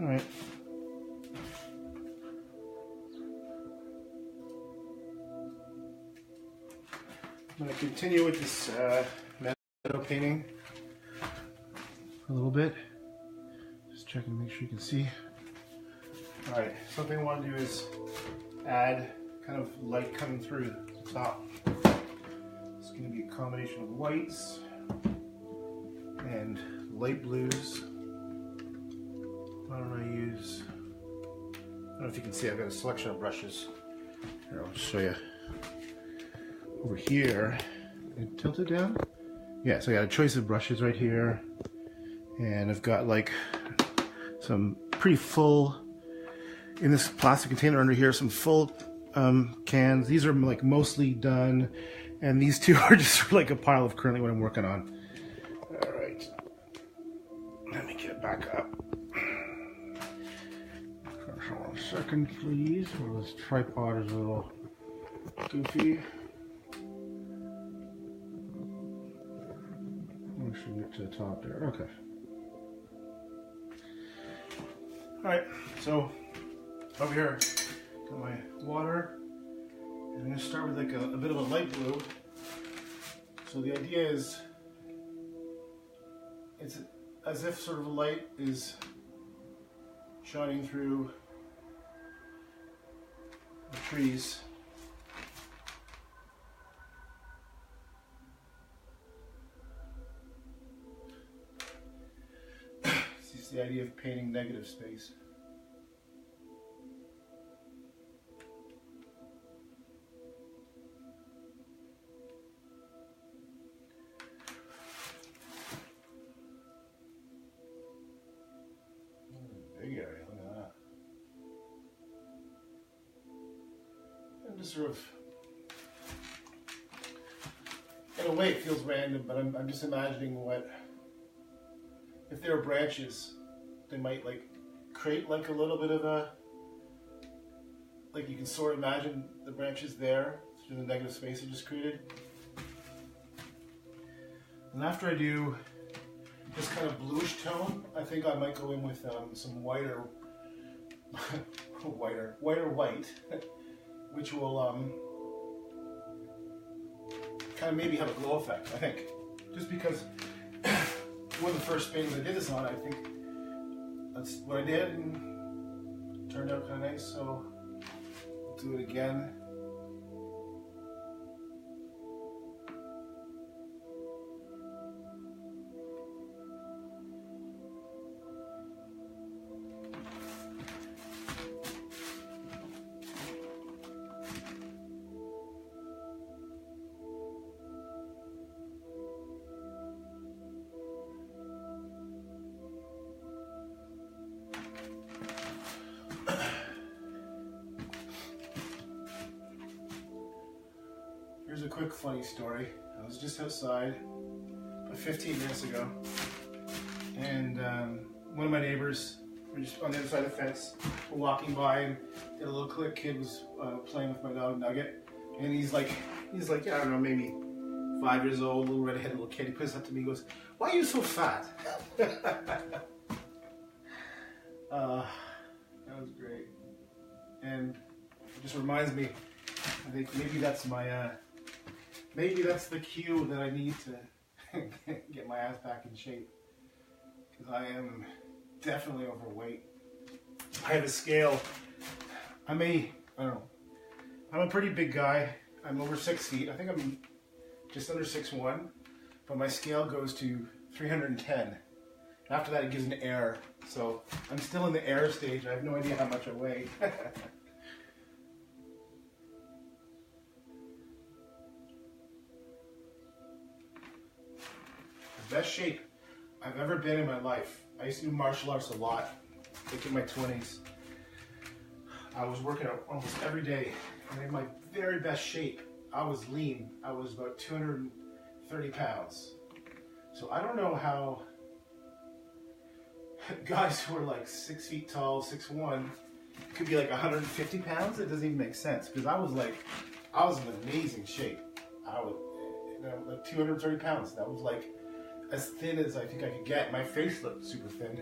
All right. I'm going to continue with this Meadow painting a little bit. Just checking to make sure you can see. All right, something I want to do is add kind of light coming through the top. It's going to be a combination of whites and light blues. Why don't I use, I don't know if you can see, I've got a selection of brushes. Here, I'll just show you. Over here, and tilt it down. Yeah, so I got a choice of brushes right here, and I've got like some pretty full, in this plastic container under here, some full cans. These are like mostly done, and these two are just like a pile of currently what I'm working on. All right, let me get back up. Hold on a second, please. Well, this tripod is a little goofy. I should get to the top there. Okay. All right. So over here, got my water. And I'm going to start with like a bit of a light blue. So the idea is, it's as if sort of light is shining through the trees. The idea of painting negative space. Big area, look at that. And just sort of, in a way it feels random, but I'm just imagining what, if there are branches, they might like create like a little bit of a, like you can sort of imagine the branches there through the negative space I just created. And after I do this kind of bluish tone, I think I might go in with some whiter white, which will kind of maybe have a glow effect, I think. Just because one of the first paintings I did this on, I think that's what I did, and it turned out kind of nice, so I'll do it again. Here's a quick funny story. I was just outside about 15 minutes ago, and one of my neighbors, we're just on the other side of the fence, we're walking by, and a little kid was playing with my dog Nugget, and he's like, yeah, I don't know, maybe 5 years old, little red-headed little kid. He puts up to me and goes, "Why are you so fat?" That was great, and it just reminds me, I think maybe that's my maybe that's the cue that I need to get my ass back in shape, because I am definitely overweight. I have a scale. I don't know. I'm a pretty big guy. I'm over 6 feet. I think I'm just under 6'1", but my scale goes to 310. After that, it gives an error. So I'm still in the error stage. I have no idea how much I weigh. Best shape I've ever been in my life. I used to do martial arts a lot, like in my 20s. I was working out almost every day, and in my very best shape, I was lean. I was about 230 pounds. So I don't know how guys who are like 6 feet tall, 6'1", could be like 150 pounds. It doesn't even make sense, because I was in amazing shape. I was like 230 pounds. That was like as thin as I think I could get. My face looked super thin.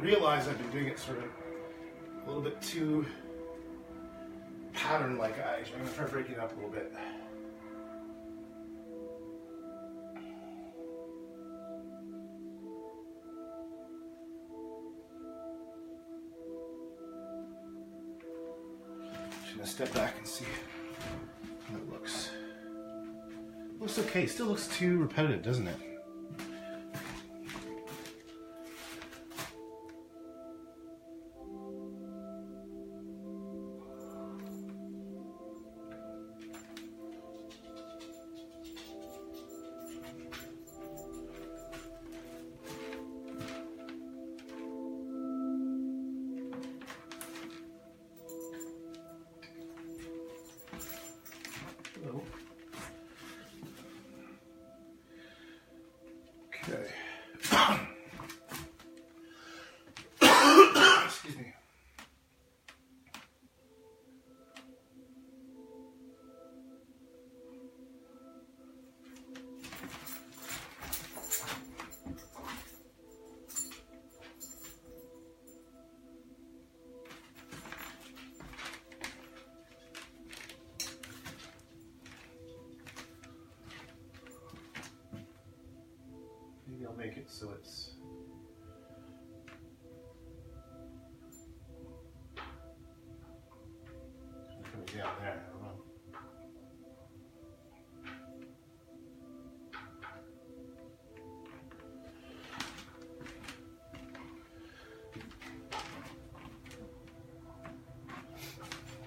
realize I've been doing it sort of a little bit too pattern-like. I'm going to try breaking it up a little bit. Just going to step back and see how it looks. Looks okay. Still looks too repetitive, doesn't it? Okay. Excuse me. Maybe I'll make it so it's coming down there. I don't know.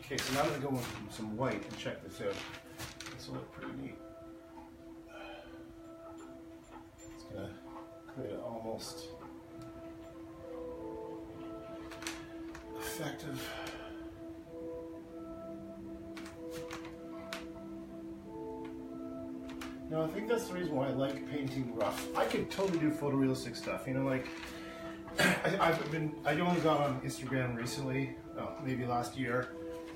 Okay, so now I'm going to go with some white and check this out. This will look pretty neat. It's going to create an almost effective. No, I think that's the reason why I like painting rough. I could totally do photorealistic stuff, you know, like I only got on Instagram recently, maybe last year.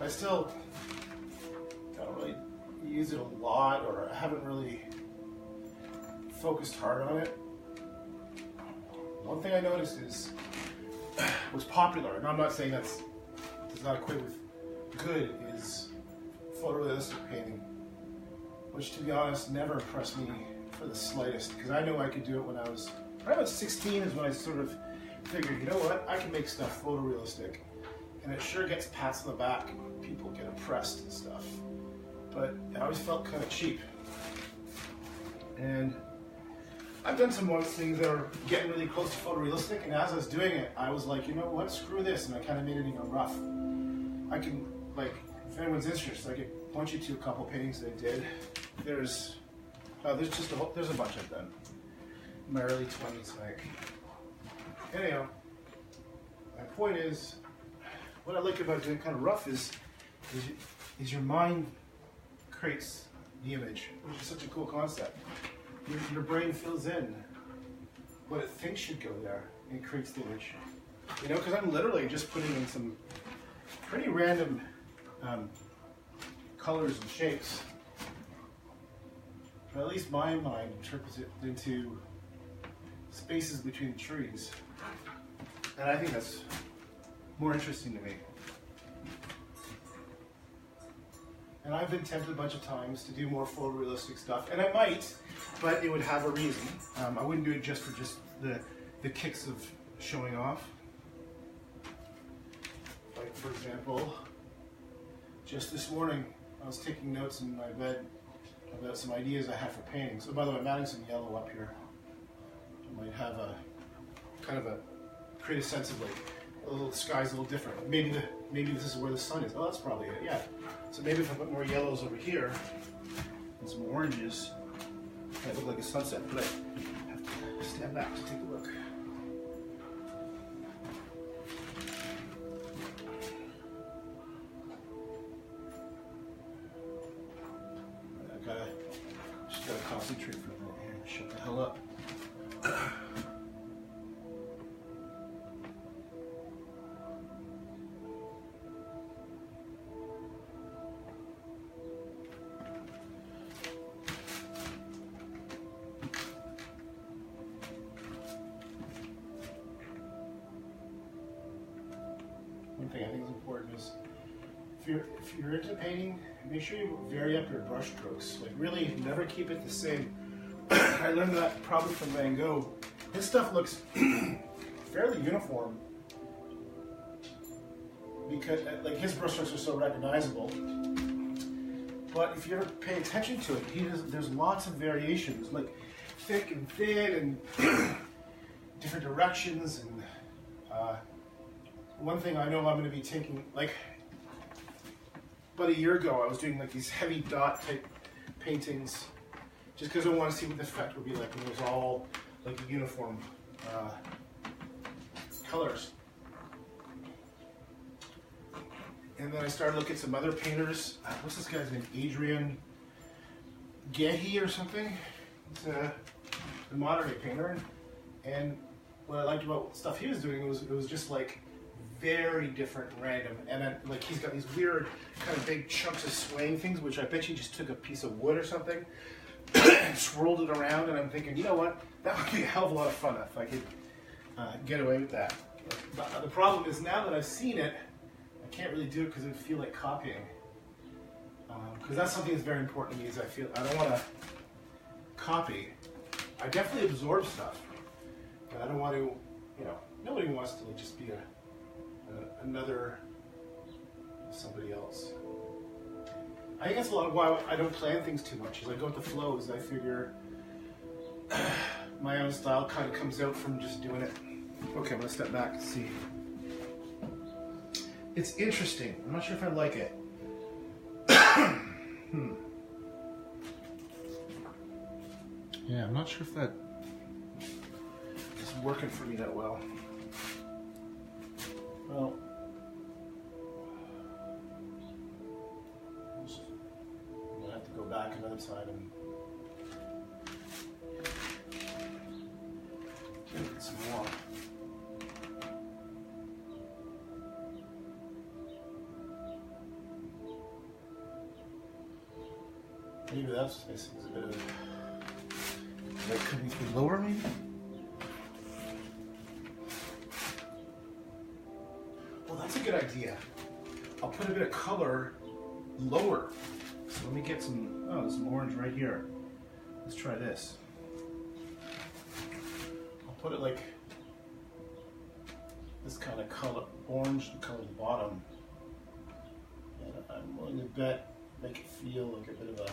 I still don't really use it a lot, or I haven't really focused hard on it. One thing I noticed is what's popular, and I'm not saying does not equate with good, is photorealistic painting, which to be honest never impressed me for the slightest, because I knew I could do it when I was probably about 16 is when I sort of figured, you know what, I can make stuff photorealistic. And it sure gets pats on the back. People get impressed and stuff. But I always felt kind of cheap. And I've done some more things that are getting really close to photorealistic, and as I was doing it, I was like, you know what, screw this, and I kind of made it even rough. I can, like, if anyone's interested, I could point you to a couple paintings that I did. There's just there's a bunch I've done in my early 20s, like. Anyhow, my point is, what I like about doing kind of rough is your mind creates the image, which is such a cool concept. Your brain fills in what it thinks should go there, and it creates the image. You know, because I'm literally just putting in some pretty random colors and shapes. But at least my mind interprets it into spaces between trees. And I think that's more interesting to me. And I've been tempted a bunch of times to do more photorealistic stuff, and I might, but it would have a reason. I wouldn't do it just for the kicks of showing off. Like, for example, just this morning I was taking notes in my bed about some ideas I have for painting. So by the way, I'm adding some yellow up here. I might have a kind of create a sense of like the sky's a little different. Maybe this is where the sun is. Oh, that's probably it. Yeah. So maybe if I put more yellows over here and some oranges, it might look like a sunset. But I have to stand back to take a look. Just gotta concentrate for a minute here and shut the hell up. thing I think is important is if you're into painting, make sure you vary up your brush strokes. Like really, never keep it the same. I learned that probably from Van Gogh. His stuff looks fairly uniform because like his brush strokes are so recognizable. But if you ever pay attention to it, there's lots of variations, like thick and thin and different directions. And one thing I know I'm going to be taking, like about a year ago, I was doing like these heavy dot type paintings, just because I want to see what the effect would be like when it was all like uniform colors. And then I started looking at some other painters. What's this guy's name? Adrian Gehi or something. He's a modern day painter. And what I liked about stuff he was doing was it was just like very different and random. And then like he's got these weird kind of big chunks of swaying things, which I bet you just took a piece of wood or something and swirled it around. And I'm thinking, you know what? That would be a hell of a lot of fun if I could get away with that. But the problem is now that I've seen it, I can't really do it because it would feel like copying. Because that's something that's very important to me. Is I don't want to copy. I definitely absorb stuff, but I don't want to. You know, nobody wants to just be another somebody else. I think that's a lot of why I don't plan things too much. Is I go with the flow. Is I figure my own style kind of comes out from just doing it. Okay, I'm gonna step back and see. It's interesting. I'm not sure if I like it. Yeah, I'm not sure if that is working for me that well. Well, I'm gonna have to go back another time and get some more. Maybe that's missing a bit of. That could be lower, maybe. Well, that's a good idea. I'll put a bit of color lower. So let me get some. Oh, there's some orange right here. Let's try this. I'll put it like this kind of color, orange, the color of the bottom. And I'm willing to bet make it feel like a bit of a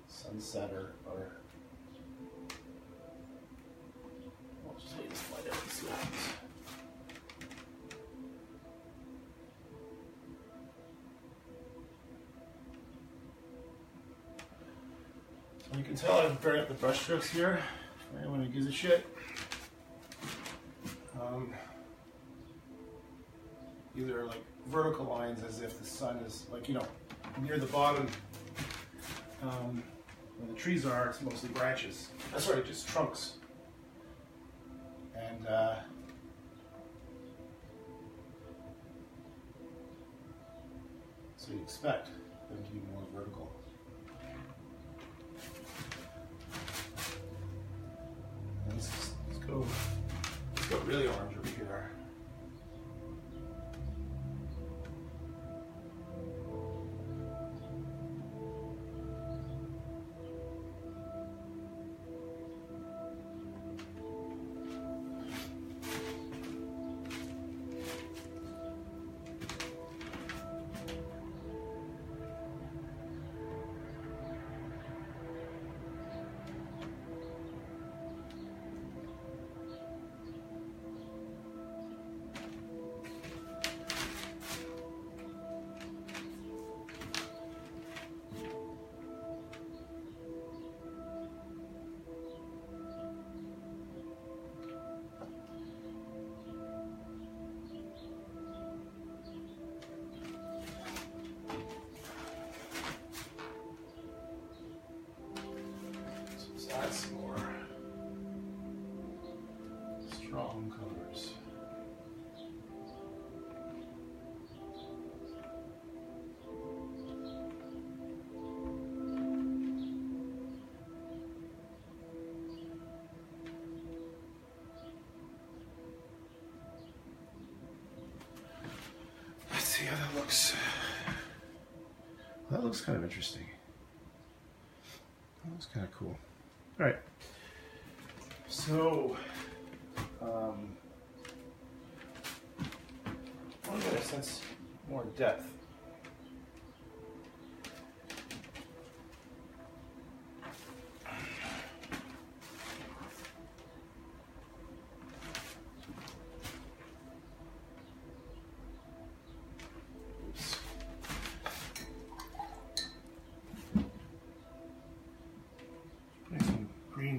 sunset or I'll just lay this light out and see what happens. So you can tell I'm burning up the brush strokes here for anyone who gives a shit. Either like vertical lines as if the sun is like, you know, near the bottom. Where the trees are, it's mostly branches. That's right, just trunks. And so you expect them to be more vertical. And let's go really orange over here. Add some more strong colors. looks. Well, that looks kind of interesting. That looks kind of cool. All right. So, I want to get a sense more depth.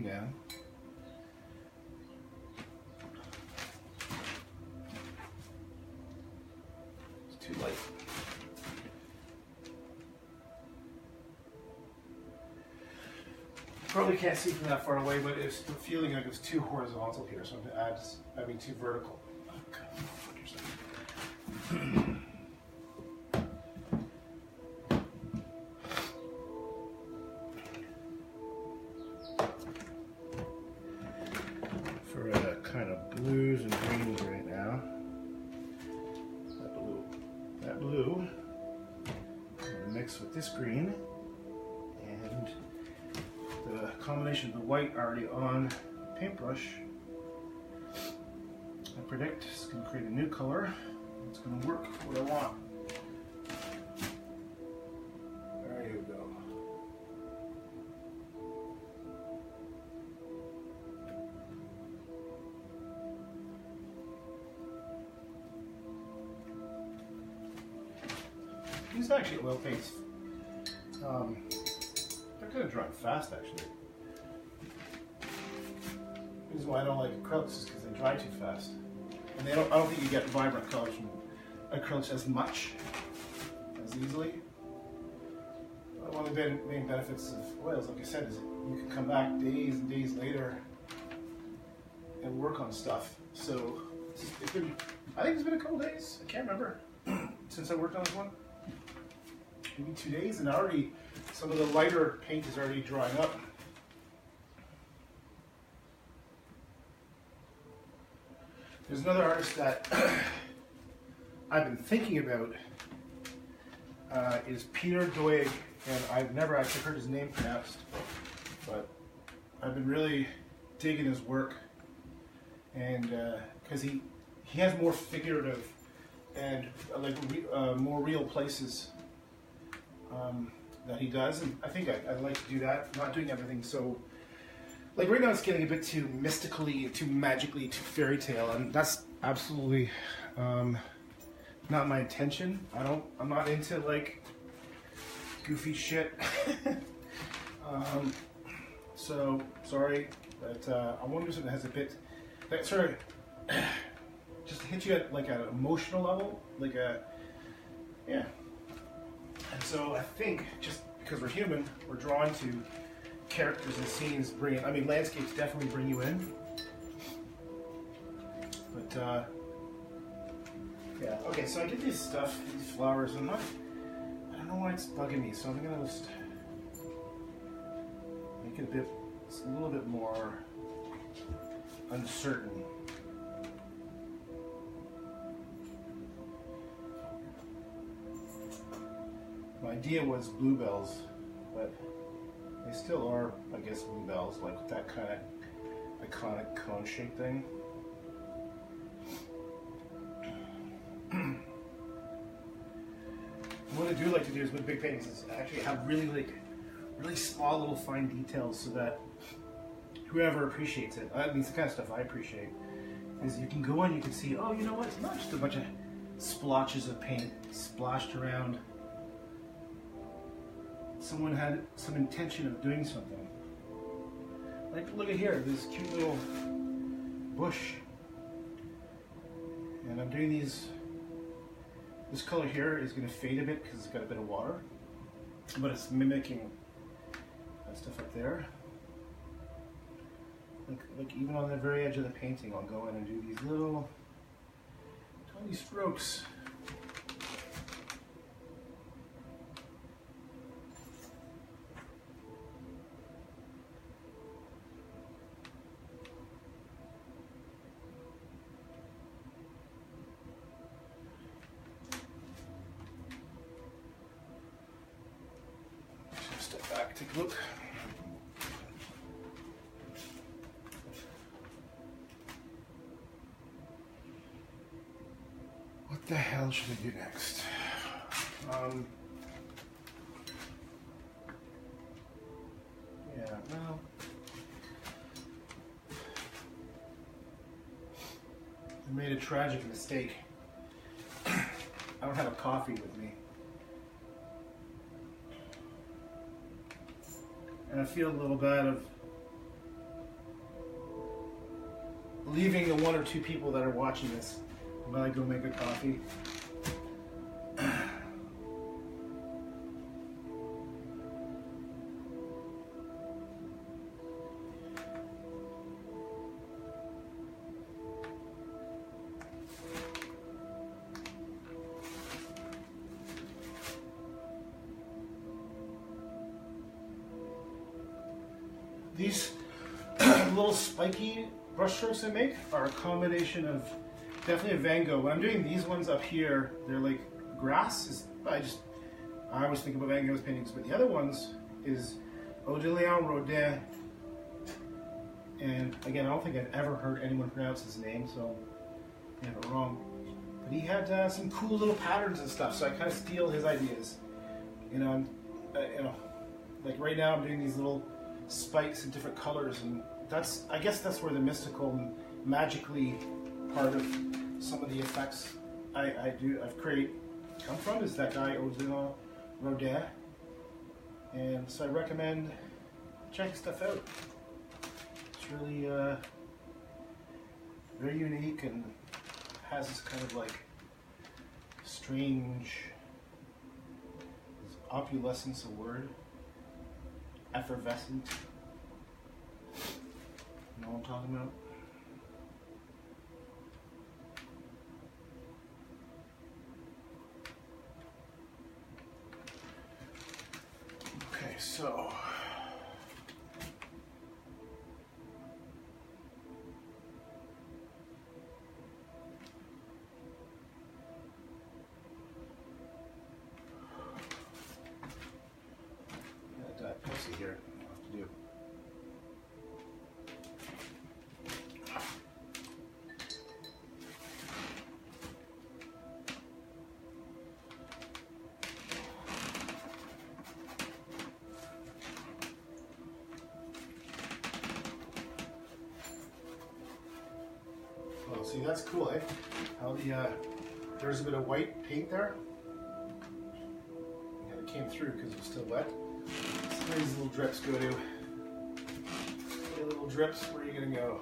Down. It's too light. Probably can't see from that far away, but it's the feeling like it's too horizontal here, so I'm going to add too vertical. Kind of blues and greens right now. That blue, I'm going to mix with this green, and the combination of the white already on the paintbrush, I predict it's going to create a new color. It's going to work what I want. There you go. These are actually oil paints. They're kind of drying fast, actually. The reason why I don't like acrylics is because they dry too fast, and I don't think you get vibrant colors from acrylics as much, as easily. One of the main benefits of oils, like I said, is you can come back days and days later and work on stuff. So it's been, I think it's been a couple days. I can't remember since I worked on this one. Maybe 2 days, and already some of the lighter paint is already drying up. There's another artist that I've been thinking about, is Peter Doig, and I've never actually heard his name pronounced, but I've been really digging his work, and because he has more figurative and more real places that he does, and I think I'd like to do that, not doing everything so, like right now it's getting a bit too mystically, too magically, too fairy tale, and that's absolutely not my intention. I'm not into like goofy shit. So sorry, but I want to do something that has a bit, that sort of just hit you at like an emotional level, like a, yeah. And so I think just because we're human, we're drawn to characters and scenes. Landscapes definitely bring you in. But yeah, okay. So I get these flowers, and I don't know why it's bugging me. So I'm gonna just make it a little bit more uncertain. My idea was bluebells, but they still are, I guess, bluebells, like that kind of iconic cone-shaped thing. What I do like to do is with big paintings is actually have really small little fine details, so that whoever appreciates it, I mean, it's the kind of stuff I appreciate, is you can go in, you can see, oh, you know what, it's not just a bunch of splotches of paint splashed around. Someone had some intention of doing something. Like, look at here, this cute little bush. And I'm doing these, this color here is going to fade a bit because it's got a bit of water, but it's mimicking that stuff up there. Like even on the very edge of the painting, I'll go in and do these little tiny strokes. take a look. What the hell should I do next? Yeah, well, I made a tragic mistake. I don't have a coffee with me. And I feel a little bad of leaving the 1 or 2 people that are watching this while I go make a coffee. These little spiky brushstrokes I make are a combination of definitely a Van Gogh. When I'm doing these ones up here, they're like grass. I always think about Van Gogh's paintings, but the other ones is Odilon Rodin. And again, I don't think I've ever heard anyone pronounce his name, so I have it wrong. But he had some cool little patterns and stuff, so I kind of steal his ideas. Like right now I'm doing these little spikes in different colors, and I guess that's where the mystical and magically part of some of the effects I've created come from, is that guy Odilon Rodin. And so I recommend checking stuff out. It's really very unique and has this kind of like strange, is opulescence a word? Effervescent. You know what I'm talking about? Okay, so pussy here. What to do? Well, see, that's cool, eh? How there's a bit of white paint there. And it came through because it was still wet. So where these little drips go to? Hey, little drips, where are you gonna go?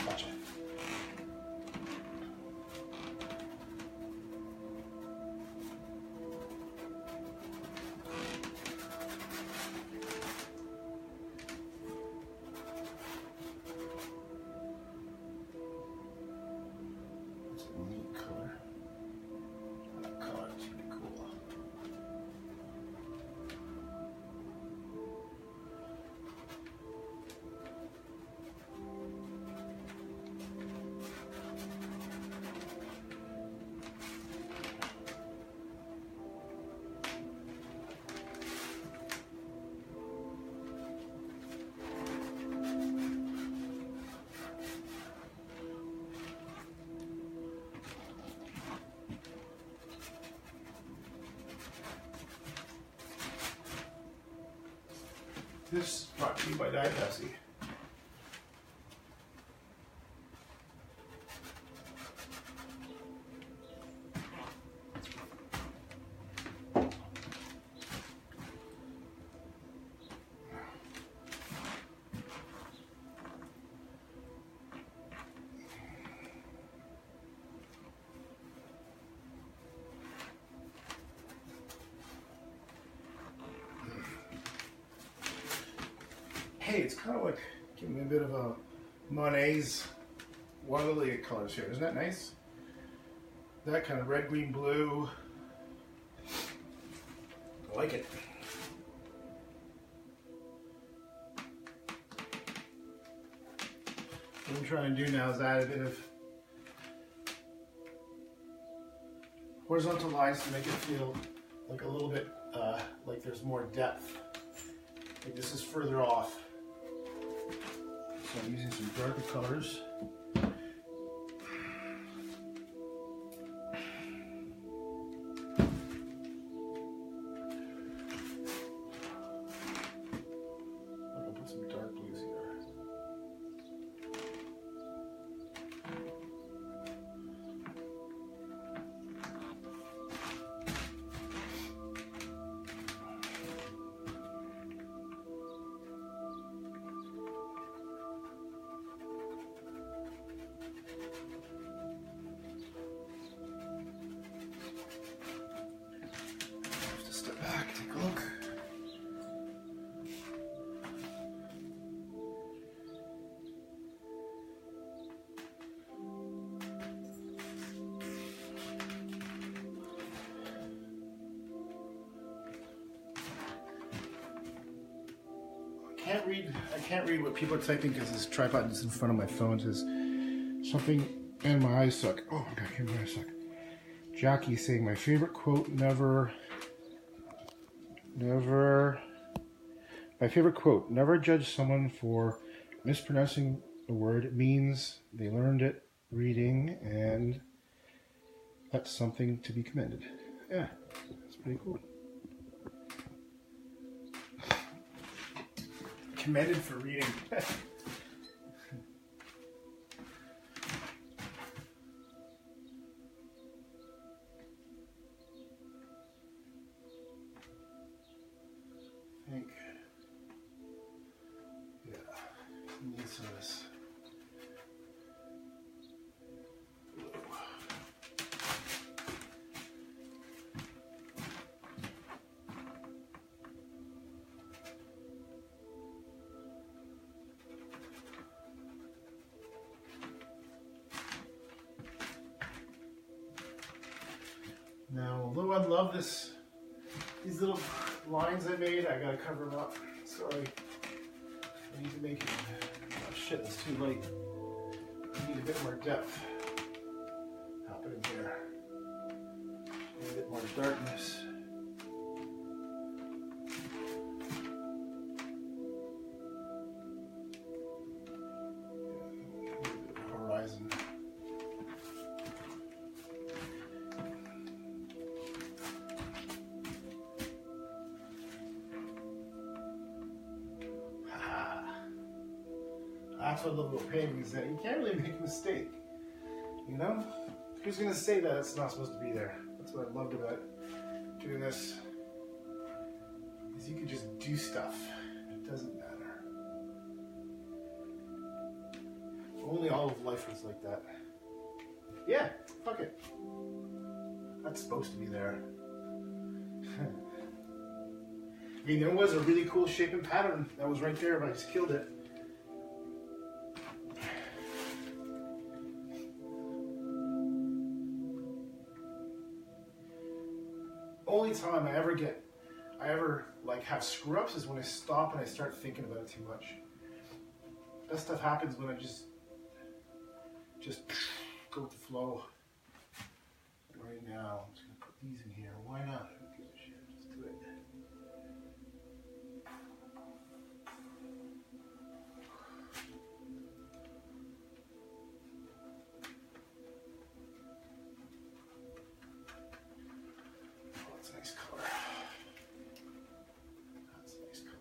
Gotcha. This brought to you by Diet Pepsi. Hey, it's kind of like giving me a bit of a Monet's water lily colors here. Isn't that nice? That kind of red, green, blue. I like it. What I'm trying to do now is add a bit of horizontal lines to make it feel like a little bit like there's more depth. Like this is further off. So I'm using some darker colors. I'll put some dark blues here. Just step back, take a look. I can't read what people are typing because this tripod is in front of my phone. It says something, and my eyes suck. Oh my god, my eyes suck. Jackie saying my favorite quote, never, my favorite quote, never judge someone for mispronouncing a word. It means they learned it reading, and that's something to be commended. Yeah, that's pretty cool. Commended for reading. I think, yeah, need some of this. Now, although I love these little lines I made, I gotta cover them up. Sorry, I need to make it. Oh shit, it's too late. I need a bit more depth happening here. Need a bit more darkness. Horizon. That's what I love about painting, is that you can't really make a mistake. You know? Who's gonna say that it's not supposed to be there? That's what I loved about doing this. Is you can just do stuff. It doesn't matter. Only all of life was like that. Yeah, fuck it. That's supposed to be there. I mean, there was a really cool shape and pattern that was right there, but I just killed it. Only time I ever like have screw ups is when I stop and I start thinking about it too much. That stuff happens when I just go with the flow. Right now, I'm just gonna put these in here. Why not? Who gives a shit? Just do it. Oh, that's a nice color. That's a nice color.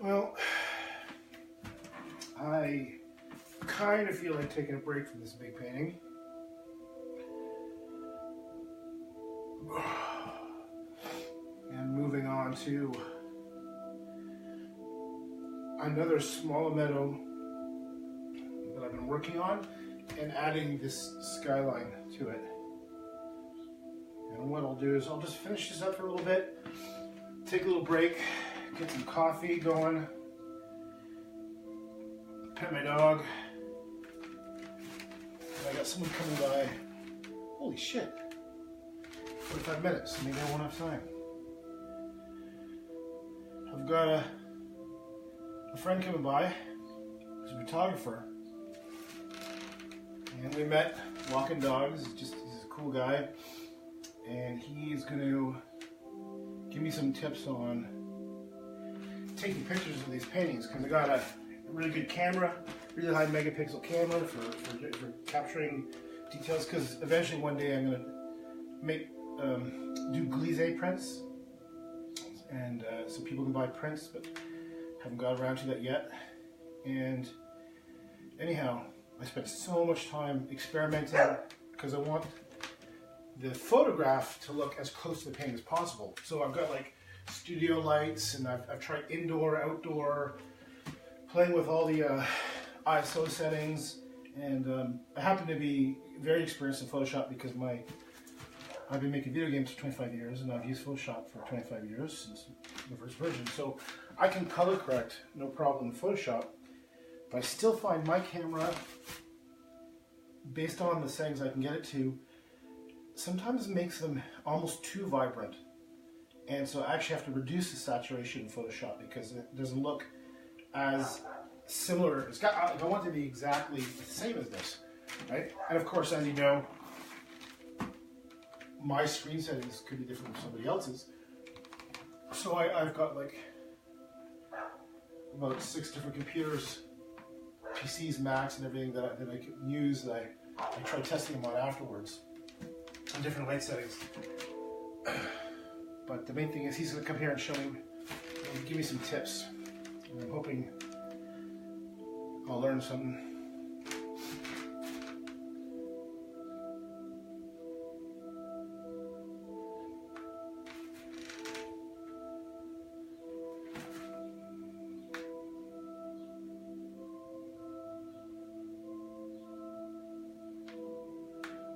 Well, I kind of feel like taking a break from this big painting. And moving on to another smaller meadow that I've been working on and adding this skyline to it. And what I'll do is I'll just finish this up for a little bit, take a little break, get some coffee going, pet my dog. And I got someone coming by. Holy shit. 45 minutes. Maybe I won't have time. I've got a friend coming by. He's a photographer. And we met walking dogs. He's a cool guy. And he's going to give me some tips on taking pictures of these paintings, because I got a really good camera, really high megapixel camera for capturing details, because eventually one day I'm going to do glisse prints, and so people can buy prints, but haven't got around to that yet. And anyhow, I spent so much time experimenting because I want the photograph to look as close to the painting as possible. So I've got like studio lights, and I've tried indoor, outdoor, playing with all the ISO settings, and I happen to be very experienced in Photoshop because I've been making video games for 25 years, and I've used Photoshop for 25 years since the first version. So I can color correct, no problem in Photoshop, but I still find my camera, based on the settings I can get it to, sometimes makes them almost too vibrant. And so I actually have to reduce the saturation in Photoshop because it doesn't look as similar. I want it to be exactly the same as this, right? And of course, as you know, my screen settings could be different from somebody else's. So I've got like about 6 different computers, PCs, Macs, and everything that I can use, that I try testing them on afterwards on different light settings. But the main thing is he's going to come here and show me, and give me some tips. And I'm hoping I'll learn something.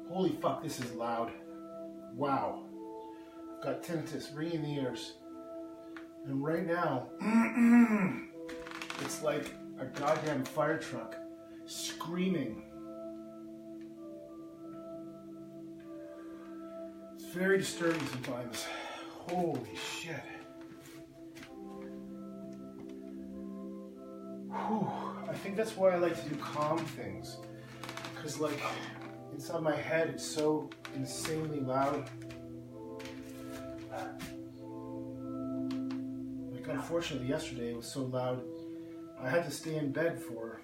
Holy fuck, this is loud. Wow. I've got tinnitus, ringing in the ears. And right now, it's like a goddamn fire truck screaming. It's very disturbing sometimes. Holy shit. Whew. I think that's why I like to do calm things. Because like, inside my head it's so insanely loud. Like unfortunately yesterday it was so loud I had to stay in bed for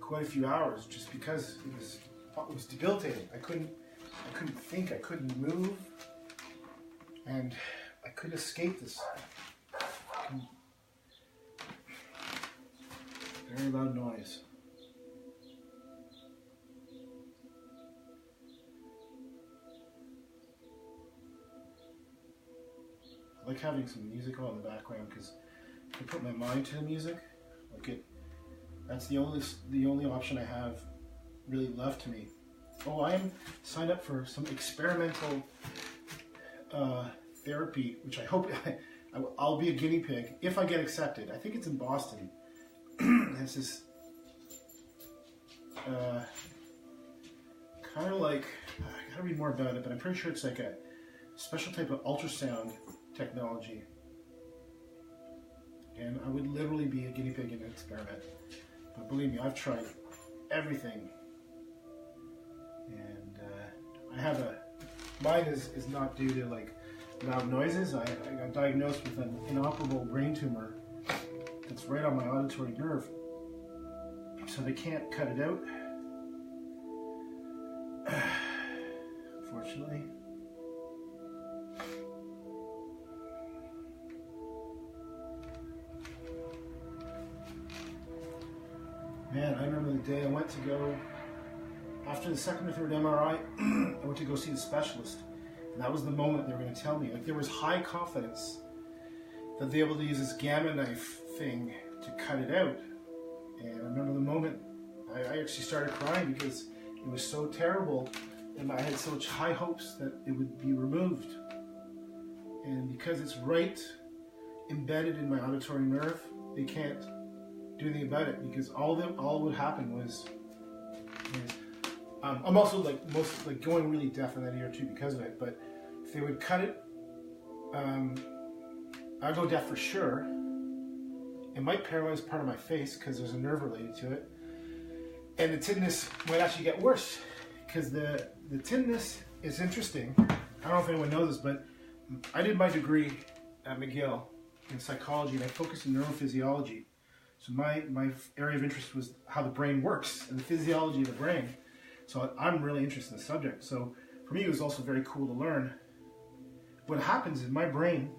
quite a few hours just because it was debilitating. I couldn't think, I couldn't move, and I couldn't escape this very loud noise. I like having some music on in the background because I put my mind to the music. That's the only option I have really left to me. Oh, I am signed up for some experimental therapy, which I hope I'll be a guinea pig if I get accepted. I think it's in Boston. This is kind of like, I gotta read more about it, but I'm pretty sure it's like a special type of ultrasound technology, and I would literally be a guinea pig in an experiment. But believe me, I've tried everything, and I have mine is not due to like loud noises. I got diagnosed with an inoperable brain tumor that's right on my auditory nerve, so they can't cut it out, unfortunately. Man, I remember the day I went to go, after the second or third MRI, I went to go see the specialist. And that was the moment they were going to tell me. Like, there was high confidence that they were able to use this gamma knife thing to cut it out. And I remember the moment I actually started crying because it was so terrible and I had such high hopes that it would be removed. And because it's right embedded in my auditory nerve, they can't do anything about it, because all that would happen was, I'm also going really deaf in that ear too because of it. But if they would cut it, I'd go deaf for sure. It might paralyze part of my face because there's a nerve related to it, and the tinnitus might actually get worse, because the tinnitus is interesting. I don't know if anyone knows this, but I did my degree at McGill in psychology, and I focused in neurophysiology. So my area of interest was how the brain works and the physiology of the brain. So I'm really interested in the subject. So for me, it was also very cool to learn. What happens is my brain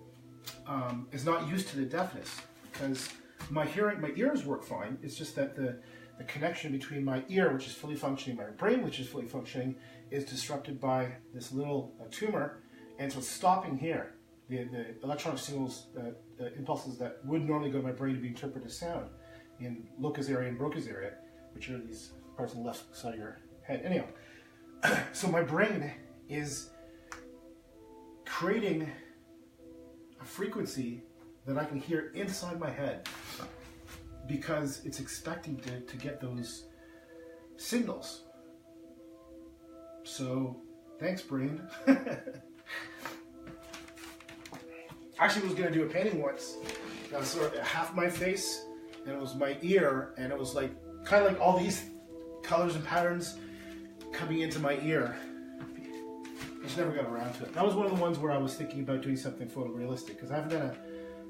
is not used to the deafness, because my ears work fine. It's just that the connection between my ear, which is fully functioning, my brain, which is fully functioning, is disrupted by this little tumor, and so it's stopping here. The electronic signals, the impulses that would normally go to my brain to be interpreted as sound in locus area and Broca's area, which are these parts on the left side of your head. Anyhow, so my brain is creating a frequency that I can hear inside my head, because it's expecting to get those signals. So thanks, brain. Actually, I was going to do a painting once. That was sort of half my face, and it was my ear, and it was like kind of like all these colors and patterns coming into my ear. I just never got around to it. That was one of the ones where I was thinking about doing something photorealistic, because I haven't done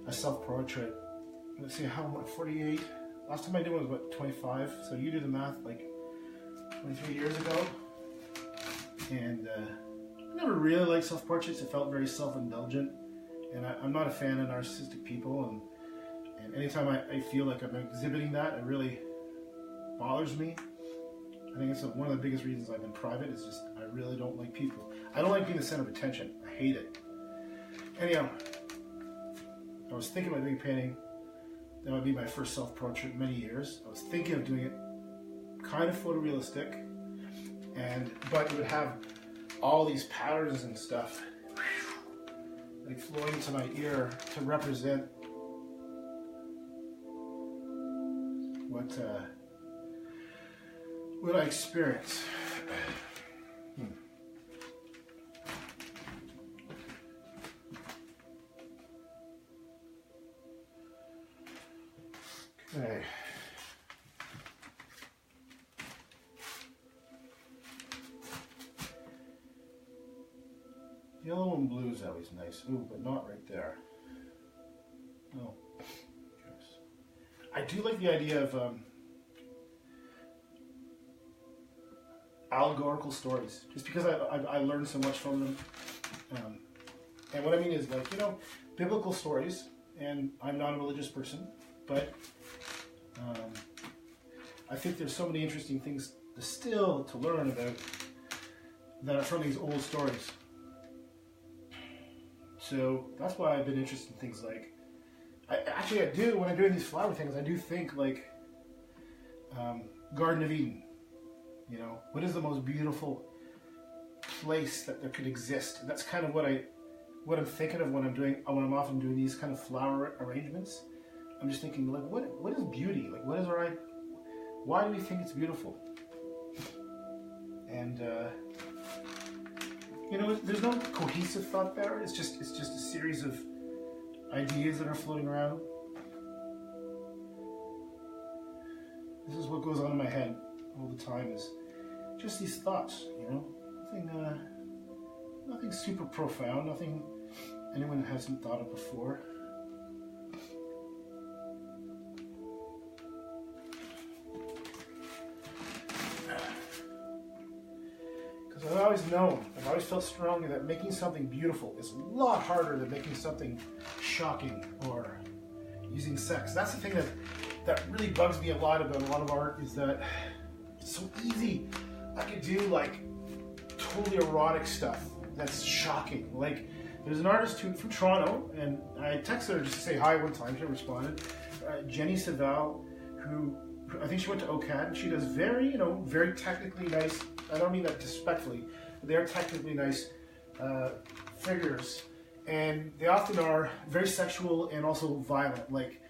a self-portrait. Let's see, how am I? 48. Last time I did one was about 25. So you do the math, like 23 years ago. And I never really liked self-portraits. It felt very self-indulgent. And I'm not a fan of narcissistic people, and anytime I feel like I'm exhibiting that, it really bothers me. I think it's one of the biggest reasons I've been private, is just I really don't like people. I don't like being the center of attention. I hate it. Anyhow, I was thinking about doing a painting. That would be my first self-portrait in many years. I was thinking of doing it kind of photorealistic, but it would have all these patterns and stuff like flowing into my ear to represent what I experience. Okay. Yellow and blue is always nice. Ooh, but not right there. Oh. Yes. I do like the idea of allegorical stories, just because I learned so much from them. And what I mean is, like, biblical stories, and I'm not a religious person, but I think there's so many interesting things still to learn about that are from these old stories. So that's why I've been interested in things like, I do, when I'm doing these flower things, I do think like Garden of Eden. What is the most beautiful place that there could exist? And that's kind of what I'm thinking of when I'm often doing these kind of flower arrangements. I'm just thinking, like, what is beauty? Like, what is why do we think it's beautiful? And there's no cohesive thought there. It's just a series of ideas that are floating around. This is what goes on in my head all the time, is just these thoughts, nothing super profound, nothing anyone hasn't thought of before. Because I've always felt strongly that making something beautiful is a lot harder than making something shocking or using sex. That's the thing that really bugs me a lot about a lot of art, is that it's so easy. I could do like totally erotic stuff that's shocking. Like, there's an artist from Toronto, and I texted her just to say hi one time. She responded. Jenny Savelle, who I think she went to OCAD, and she does very, very technically nice. I don't mean that disrespectfully, they're technically nice figures, and they often are very sexual and also violent. Like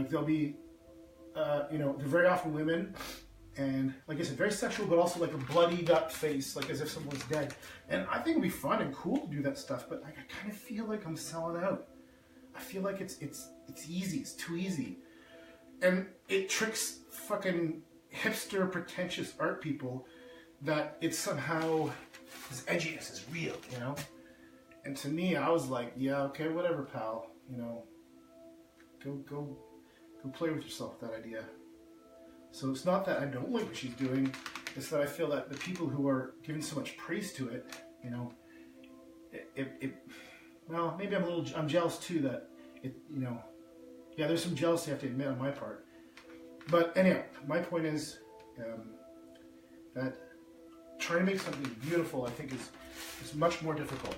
they'll be, you know, they're very often women, and like I said, very sexual, but also like a bloodied up face, like as if someone's dead. And I think it'd be fun and cool to do that stuff, but like I kind of feel like I'm selling out. I feel like it's easy. It's too easy, and it tricks fucking hipster, pretentious art people that it's somehow this edginess is real, you know. And to me, I was like, yeah, okay, whatever, pal. You know, go play with yourself with that idea. So it's not that I don't like what she's doing. It's that I feel that the people who are giving so much praise to it, you know, well, maybe I'm jealous too that it, you know, yeah, there's some jealousy I have to admit on my part. But anyhow, my point is that trying to make something beautiful, I think, is much more difficult.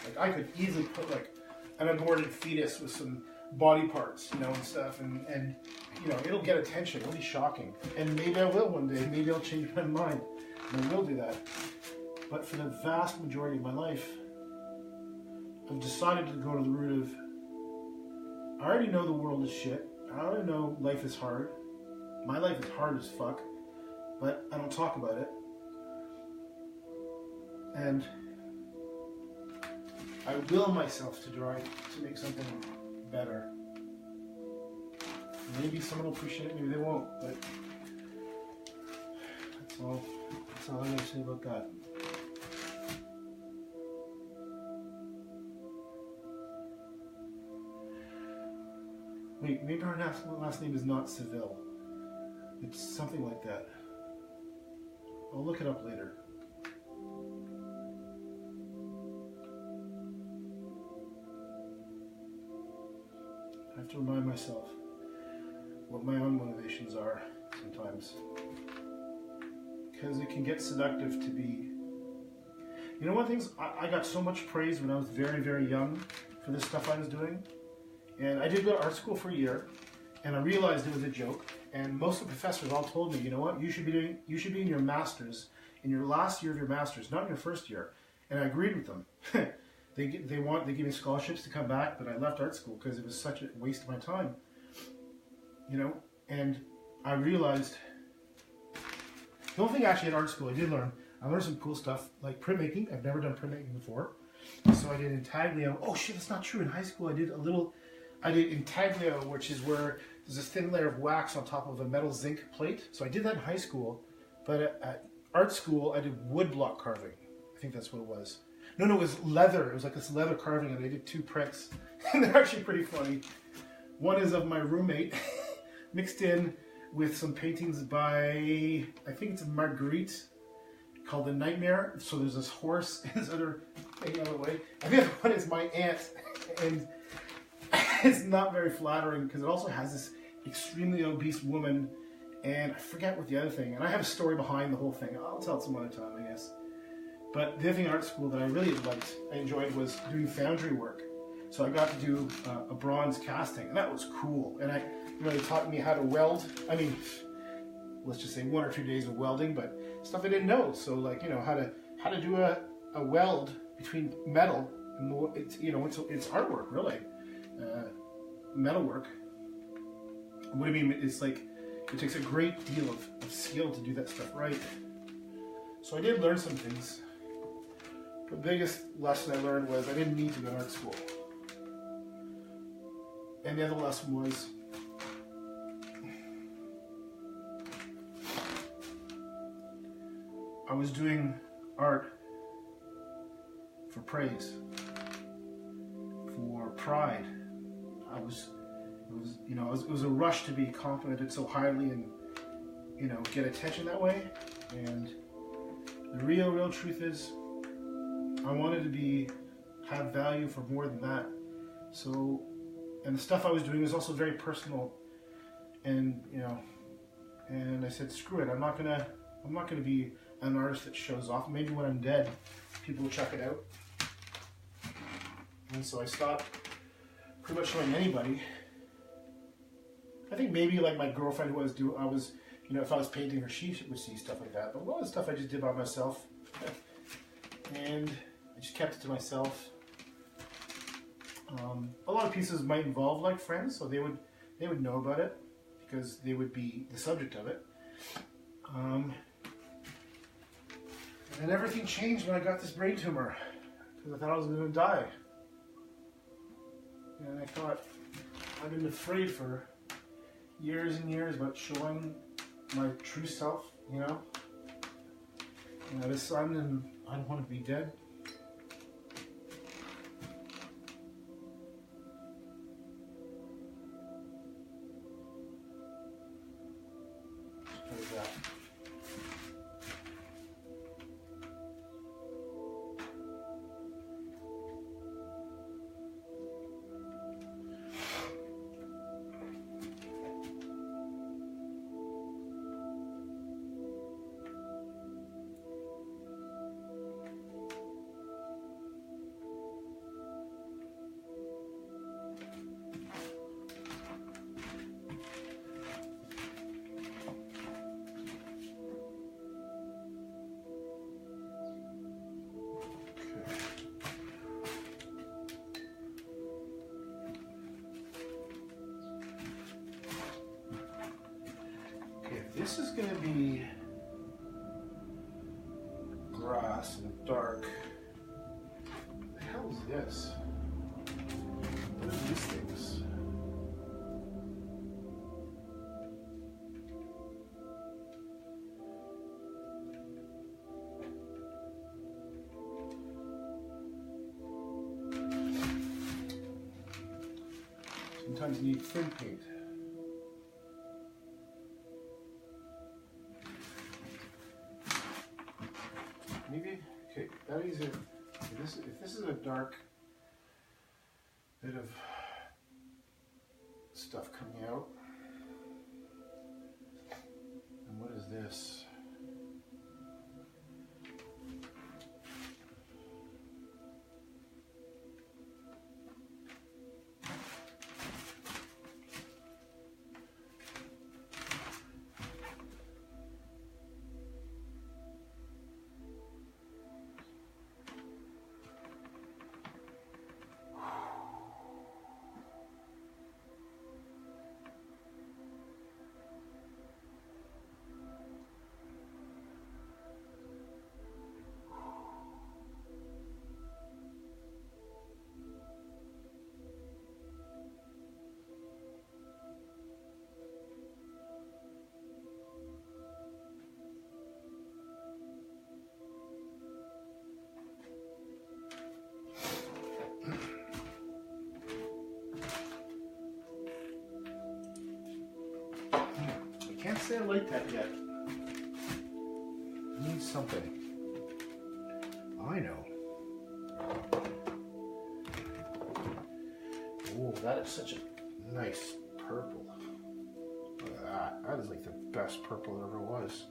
Like I could easily put like an aborted fetus with some body parts, you know, and stuff, and you know, it'll get attention. It'll be shocking, and maybe I will one day. Maybe I'll change my mind, and I will do that. But for the vast majority of my life, I've decided to go to the root of, I already know the world is shit. I already know life is hard. My life is hard as fuck, but I don't talk about it. And I will myself to make something better. Maybe someone will appreciate it, maybe they won't, but that's all I'm going to say about that. Wait, maybe our last name is not Seville. It's something like that. I'll look it up later. I have to remind myself what my own motivations are sometimes. Because it can get seductive to be... You know, one of the things, I got so much praise when I was very, very young for this stuff I was doing. And I did go to art school for a year, and I realized it was a joke. And most of the professors all told me, you know what, you should be in your master's, in your last year of your master's, not in your first year. And I agreed with them. They give me scholarships to come back, but I left art school because it was such a waste of my time. You know, and I realized the only thing actually at art school I learned some cool stuff like printmaking. I've never done printmaking before, so I did intaglio. Oh shit, that's not true. In high school, I did intaglio, which is where there's this thin layer of wax on top of a metal zinc plate. So I did that in high school, but at art school, I did woodblock carving. I think that's what it was. No, it was leather. It was like this leather carving, and I did 2 prints. And they're actually pretty funny. One is of my roommate, mixed in with some paintings by, I think it's Marguerite, called The Nightmare. So there's this horse and this other thing on the way. And the other one is my aunt. And it's not very flattering because it also has this extremely obese woman. And I forget what the other thing. And I have a story behind the whole thing. I'll tell it some other time, I guess. But the other thing in art school that I really enjoyed was doing foundry work. So I got to do a bronze casting, and that was cool. And they taught me how to weld. I mean, let's just say 1 or 2 days of welding, but stuff I didn't know. So like, you know, how to do a weld between metal and it's artwork really, metal work. What I mean is like it takes a great deal of skill to do that stuff right. So I did learn some things. The biggest lesson I learned was I didn't need to go to art school. And the other lesson was I was doing art for praise, for pride. It was a rush to be complimented so highly and, you know, get attention that way. And the real truth is, I wanted to have value for more than that. So, and the stuff I was doing was also very personal, and you know, and I said, screw it. I'm not gonna be an artist that shows off. Maybe when I'm dead, people will check it out. And so I stopped pretty much showing anybody. I think maybe like my girlfriend who if I was painting her, she would see stuff like that. But a lot of stuff I just did by myself. and I just kept it to myself. A lot of pieces might involve like friends, so they would know about it because they would be the subject of it. And then everything changed when I got this brain tumor because I thought I was going to die. And I thought, I've been afraid for years and years about showing my true self, you know. And I decided I don't want to be dead. What is that? This is going to be grass and dark. What the hell is this? What are these things? Sometimes you need thin paint. Maybe, okay, that is it. If this is a dark bit of stuff coming out, and what is this? I can't say I like that yet. I need something. I know. Oh, that is such a nice purple. Look at that. That is like the best purple there ever was.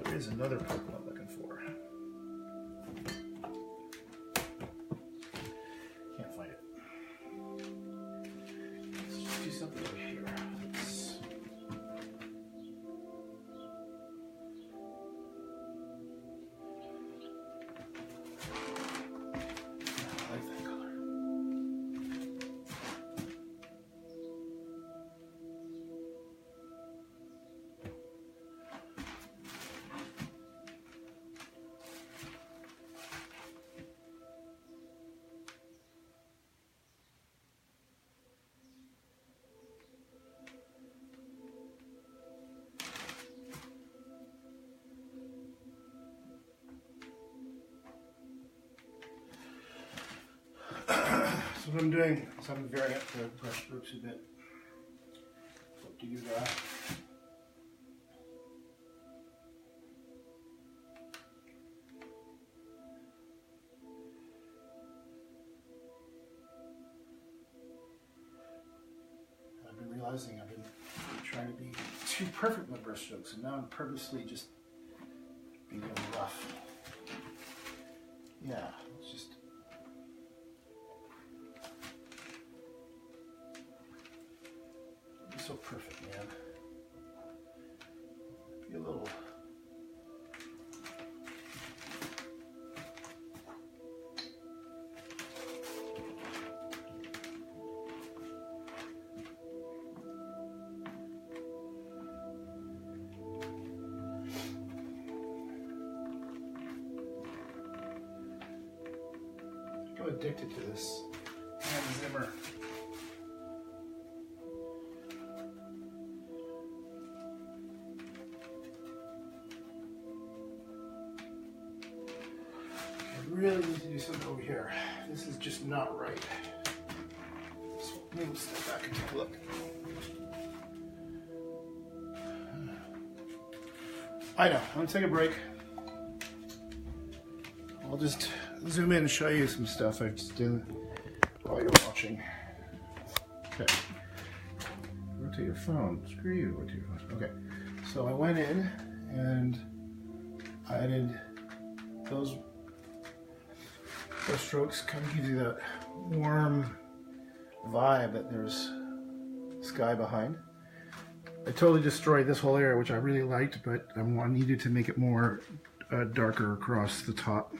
There's another purple I'm looking for. Can't find it. Let's just do something over here. I like that color. So what I'm doing is I'm varying up the brush strokes a bit. What do you that? I've been realizing I've been trying to be too perfect with my brush strokes, and now I'm purposely just being a little rough. Yeah, it's just. It'd be so perfect, man. Be a little. I'm addicted to this Hans Zimmer. I really need to do something over here. This is just not right. So maybe step back and take a look. I know, I'm gonna take a break. I'll just zoom in and show you some stuff I've just done while you're watching. Okay. Rotate your phone. Screw you, rotate your phone. Okay. So I went in and I added those strokes, kind of gives you that warm vibe that there's sky behind. I totally destroyed this whole area, which I really liked, but I needed to make it more darker across the top.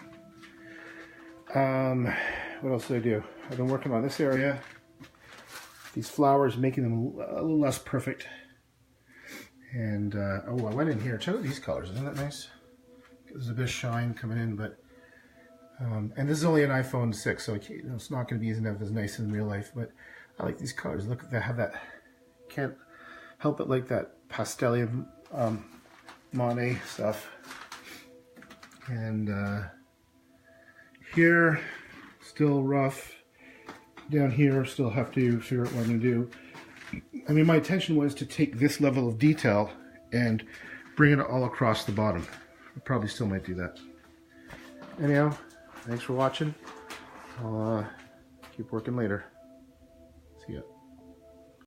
What else did I do? I've been working on this area. These flowers, making them a little less perfect. And, oh, I went in here. Check out these colors. Isn't that nice? There's a bit of shine coming in, but... and this is only an iPhone 6, so it's not going to be as nice in real life, but I like these colors. Look, they have that... Can't help it, like that pastel Monet stuff. And, here, still rough. Down here, still have to figure out what I'm going to do. I mean, my intention was to take this level of detail and bring it all across the bottom. I probably still might do that. Anyhow, thanks for watching. I'll keep working later.